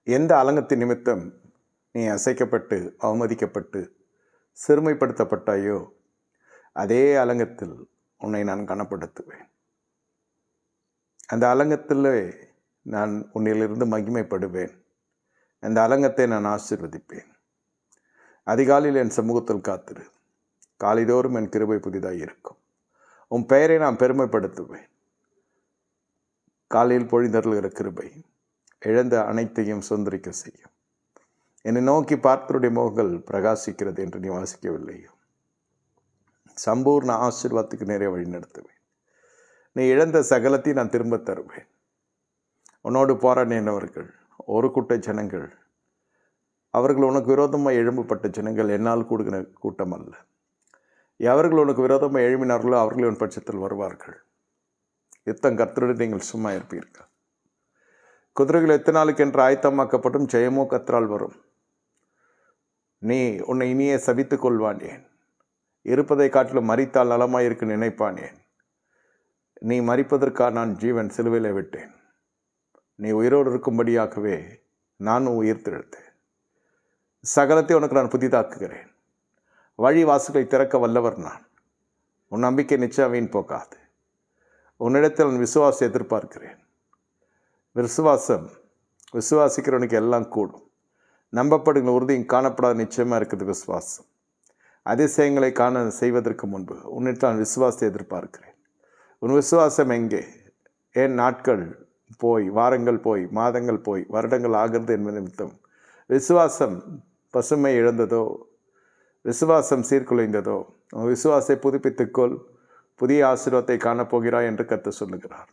எந்த அலங்கத்தின் நிமித்தம் நீ அசைக்கப்பட்டு அவமதிக்கப்பட்டு சிறுமைப்படுத்தப்பட்டாயோ அதே அலங்கத்தில் உன்னை நான் கனப்படுத்துவேன். அந்த அலங்கத்தில் நான் உன்னிலிருந்து மகிமைப்படுவேன். அந்த அலங்கத்தை நான் ஆசீர்வதிப்பேன். அதிகாலையில் என் சமூகத்தில் காத்திரு. காலைதோறும் என் கிருபை புதிதாக இருக்கும். உன் பெயரை நான் பெருமைப்படுத்துவேன். காலையில் பொழிந்தருளுகிற கிருபை இழந்த அனைத்தையும் சுதந்திரிக்க செய்யும். என்னை நோக்கி பார்த்தருடைய முகங்கள் பிரகாசிக்கிறது என்று நீ வாசிக்கவில்லையோ, சம்பூர்ண ஆசீர்வாதத்துக்கு நேரே வழி நடத்துவேன். நீ இழந்த சகலத்தை நான் திரும்ப தருவேன். உன்னோடு போராடினவர்கள் ஒரு கூட்ட ஜனங்கள், அவர்கள் உனக்கு விரோதமாக எழும்பப்பட்ட ஜனங்கள், என்னால் கூடுகிற கூட்டம் அல்ல. எவர்கள் உனக்கு விரோதமாக எழுப்பினார்களோ அவர்கள் உன் பட்சத்தில் வருவார்கள். யுத்தம் கர்த்தருடைய நீங்கள் சும்மா இருப்பீர்கள். குதிரைகள் எத்தனை நாளுக்கு என்று ஆயத்தமாக்கப்பட்டும் ஜெயமோ கர்த்தரால் வரும். நீ உன்னை இனியே சபித்துக் கொள்வானேன். இருப்பதை காட்டிலும் மரித்தால் நலமாயிருக்க நினைப்பானேன். நீ மரிப்பதற்காக நான் ஜீவன் சிலுவையில் விட்டேன். நீ உயிரோடு இருக்கும்படியாகவே நானும் உயிர்த்தெழுத்தேன். சகலத்தை உனக்கு நான் புதிதாக்குகிறேன். வழி வாசலை திறக்க வல்லவர் நான். உன் நம்பிக்கை நிச்சயம் வீண் போகாது. உன்னிடத்தில் நான் விசுவாசம் எதிர்பார்க்கிறேன். விசுவாசிக்கிறவனுக்கு எல்லாம் கூடும். நம்பப்படுகிற உறுதியும் காணப்படாத நிச்சயமாக இருக்குது விசுவாசம். அதிசயங்களை செய்வதற்கு முன்பு உன்னிடத்தில் நான் விசுவாசத்தை எதிர்பார்க்கிறேன். உன் விசுவாசம் எங்கே? ஏன் நாட்கள் போய், வாரங்கள் போய், மாதங்கள் போய், வருடங்கள் ஆகிறது என்பது நிமித்தம் விசுவாசம் பசுமை இழந்ததோ, விசுவாசம் சீர்குலைந்ததோ, விசுவாசத்தை புதுப்பித்துக்கொள், புதிய ஆசீர்வாதத்தை காணப்போகிறாய் என்று கர்த்தர் சொல்லுகிறார்.